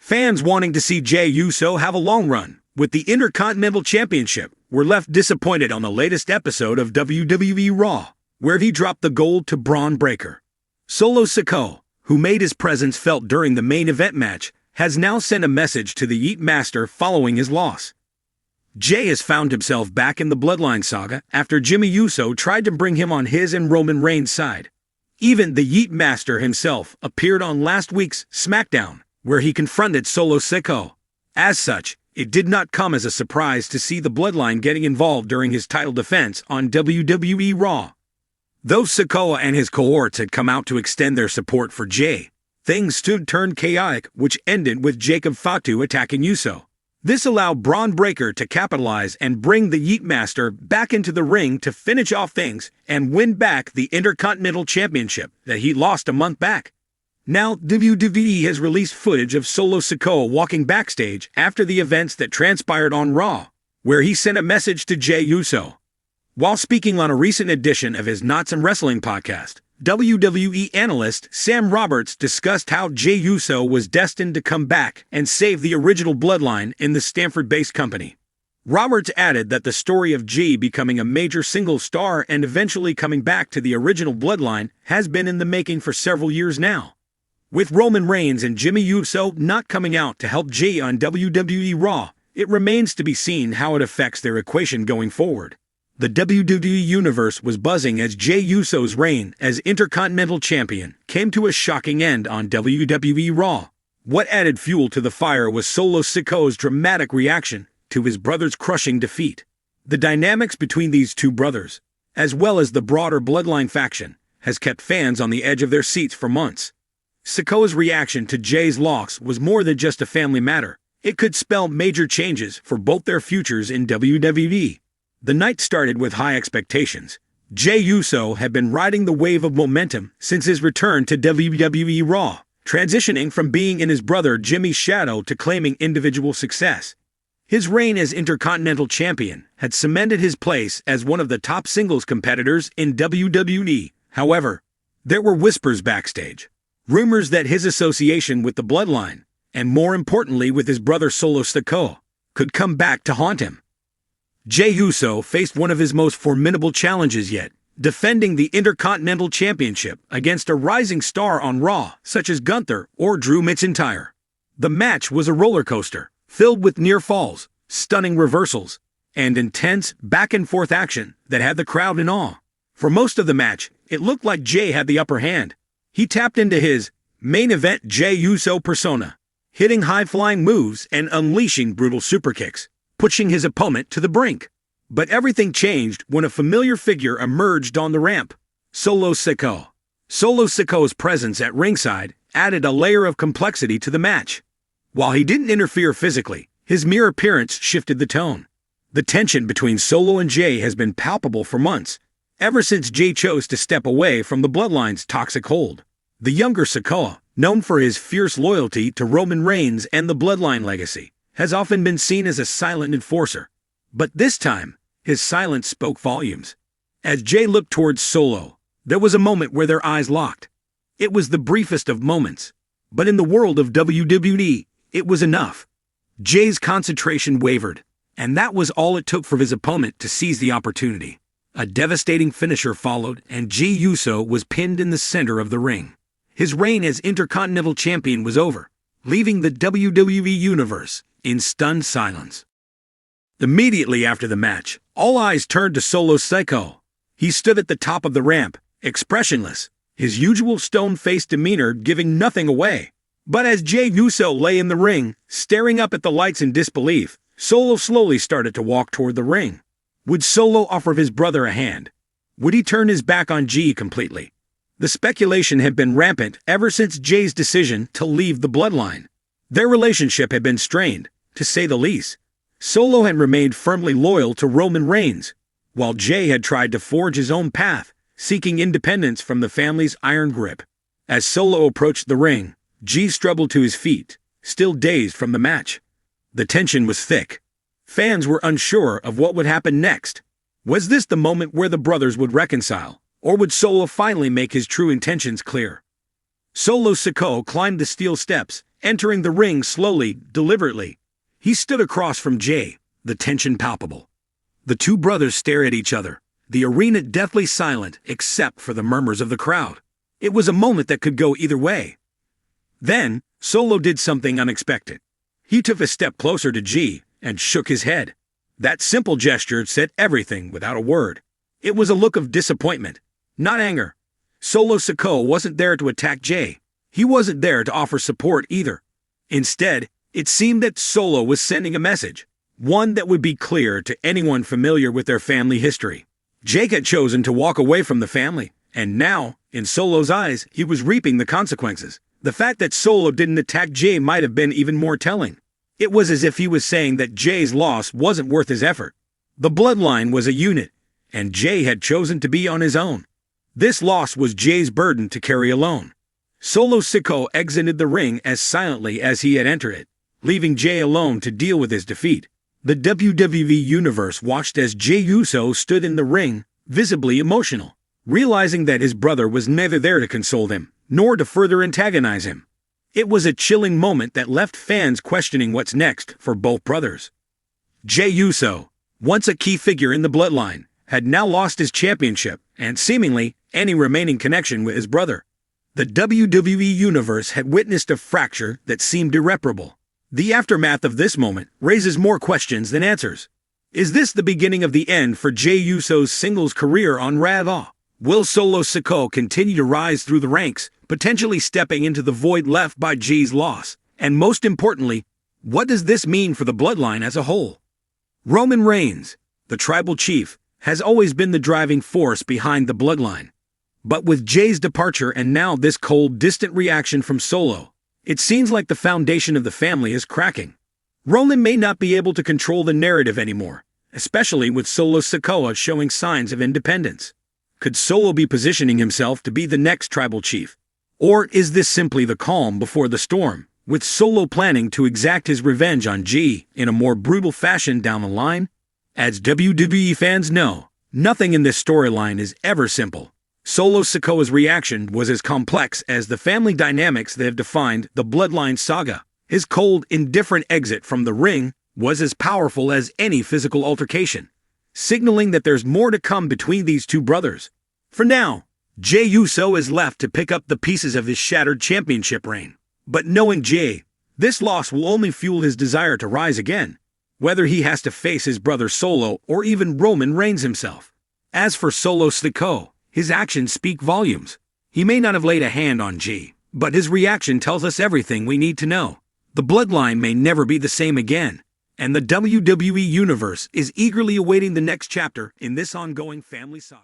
Fans wanting to see Jey Uso have a long run with the Intercontinental Championship were left disappointed on the latest episode of WWE Raw, where he dropped the gold to Braun Breaker. Solo Sikoa, who made his presence felt during the main event match, has now sent a message to the Yeet Master following his loss. Jey has found himself back in the Bloodline saga after Jey Uso tried to bring him on his and Roman Reigns' side. Even the Yeet Master himself appeared on last week's SmackDown, where he confronted Solo Sikoa. As such, it did not come as a surprise to see the Bloodline getting involved during his title defense on WWE Raw. Though Sikoa and his cohorts had come out to extend their support for Jey, things stood turned chaotic, which ended with Jacob Fatu attacking Uso. This allowed Braun Breaker to capitalize and bring the Yeet Master back into the ring to finish off things and win back the Intercontinental Championship that he lost a month back. Now, WWE has released footage of Solo Sikoa walking backstage after the events that transpired on Raw, where he sent a message to Jey Uso. While speaking on a recent edition of his Knots and Wrestling podcast, WWE analyst Sam Roberts discussed how Jey Uso was destined to come back and save the original Bloodline in the Stanford-based company. Roberts added that the story of Jey becoming a major single star and eventually coming back to the original Bloodline has been in the making for several years now. With Roman Reigns and Jey Uso not coming out to help Jey on WWE Raw, it remains to be seen how it affects their equation going forward. The WWE Universe was buzzing as Jey Uso's reign as Intercontinental Champion came to a shocking end on WWE Raw. What added fuel to the fire was Solo Sikoa's dramatic reaction to his brother's crushing defeat. The dynamics between these two brothers, as well as the broader Bloodline faction, has kept fans on the edge of their seats for months. Sikoa's reaction to Jey's loss was more than just a family matter. It could spell major changes for both their futures in WWE. The night started with high expectations. Jey Uso had been riding the wave of momentum since his return to WWE Raw, transitioning from being in his brother Jimmy's shadow to claiming individual success. His reign as Intercontinental Champion had cemented his place as one of the top singles competitors in WWE. However, there were whispers backstage. Rumors that his association with the Bloodline, and more importantly with his brother Solo Sikoa, could come back to haunt him. Jey Uso faced one of his most formidable challenges yet, defending the Intercontinental Championship against a rising star on Raw such as Gunther or Drew McIntyre. The match was a roller coaster, filled with near falls, stunning reversals, and intense back-and-forth action that had the crowd in awe. For most of the match, it looked like Jey had the upper hand. He tapped into his main event Jey Uso persona, hitting high-flying moves and unleashing brutal superkicks, pushing his opponent to the brink. But everything changed when a familiar figure emerged on the ramp: Solo Sikoa. Solo Sikoa's presence at ringside added a layer of complexity to the match. While he didn't interfere physically, his mere appearance shifted the tone. The tension between Solo and Jey has been palpable for months, ever since Jey chose to step away from the Bloodline's toxic hold. The younger Sikoa, known for his fierce loyalty to Roman Reigns and the Bloodline legacy, has often been seen as a silent enforcer. But this time, his silence spoke volumes. As Jey looked towards Solo, there was a moment where their eyes locked. It was the briefest of moments, but in the world of WWE, it was enough. Jey's concentration wavered, and that was all it took for his opponent to seize the opportunity. A devastating finisher followed, and Jey Uso was pinned in the center of the ring. His reign as Intercontinental Champion was over, leaving the WWE Universe in stunned silence. Immediately after the match, all eyes turned to Solo Sikoa. He stood at the top of the ramp, expressionless, his usual stone-faced demeanor giving nothing away. But as Jey Uso lay in the ring, staring up at the lights in disbelief, Solo slowly started to walk toward the ring. Would Solo offer his brother a hand? Would he turn his back on Jey completely? The speculation had been rampant ever since Jey's decision to leave the Bloodline. Their relationship had been strained, to say the least. Solo had remained firmly loyal to Roman Reigns, while Jey had tried to forge his own path, seeking independence from the family's iron grip. As Solo approached the ring, Jey struggled to his feet, still dazed from the match. The tension was thick. Fans were unsure of what would happen next. Was this the moment where the brothers would reconcile, or would Solo finally make his true intentions clear? Solo Sikoa climbed the steel steps entering the ring slowly, deliberately. He stood across from Jey, the tension palpable. The two brothers stare at each other, the arena deathly silent except for the murmurs of the crowd. It was a moment that could go either way. Then, Solo did something unexpected. He took a step closer to Jey and shook his head. That simple gesture said everything without a word. It was a look of disappointment, not anger. Solo Sikoa wasn't there to attack Jey. He wasn't there to offer support either. Instead, it seemed that Solo was sending a message, one that would be clear to anyone familiar with their family history. Jey had chosen to walk away from the family, and now, in Solo's eyes, he was reaping the consequences. The fact that Solo didn't attack Jey might have been even more telling. It was as if he was saying that Jey's loss wasn't worth his effort. The bloodline was a unit, and Jey had chosen to be on his own. This loss was Jey's burden to carry alone. Solo Sikoa exited the ring as silently as he had entered it, leaving Jey alone to deal with his defeat. The WWE Universe watched as Jey Uso stood in the ring, visibly emotional, realizing that his brother was neither there to console him, nor to further antagonize him. It was a chilling moment that left fans questioning what's next for both brothers. Jey Uso, once a key figure in the bloodline, had now lost his championship and seemingly any remaining connection with his brother. The WWE Universe had witnessed a fracture that seemed irreparable. The aftermath of this moment raises more questions than answers. Is this the beginning of the end for Jey Uso's singles career on Raw? Will Solo Sikoa continue to rise through the ranks, potentially stepping into the void left by Jey's loss? And most importantly, what does this mean for the bloodline as a whole? Roman Reigns, the tribal chief, has always been the driving force behind the bloodline. But with Jey's departure and now this cold, distant reaction from Solo, it seems like the foundation of the family is cracking. Roman may not be able to control the narrative anymore, especially with Solo Sikoa showing signs of independence. Could Solo be positioning himself to be the next tribal chief? Or is this simply the calm before the storm, with Solo planning to exact his revenge on Jey in a more brutal fashion down the line? As WWE fans know, nothing in this storyline is ever simple. Solo Sikoa's reaction was as complex as the family dynamics that have defined the Bloodline saga. His cold, indifferent exit from the ring was as powerful as any physical altercation, signaling that there's more to come between these two brothers. For now, Jey Uso is left to pick up the pieces of his shattered championship reign. But knowing Jey, this loss will only fuel his desire to rise again, whether he has to face his brother Solo or even Roman Reigns himself. As for Solo Sikoa, his actions speak volumes. He may not have laid a hand on Jey, but his reaction tells us everything we need to know. The bloodline may never be the same again, and the WWE Universe is eagerly awaiting the next chapter in this ongoing family saga.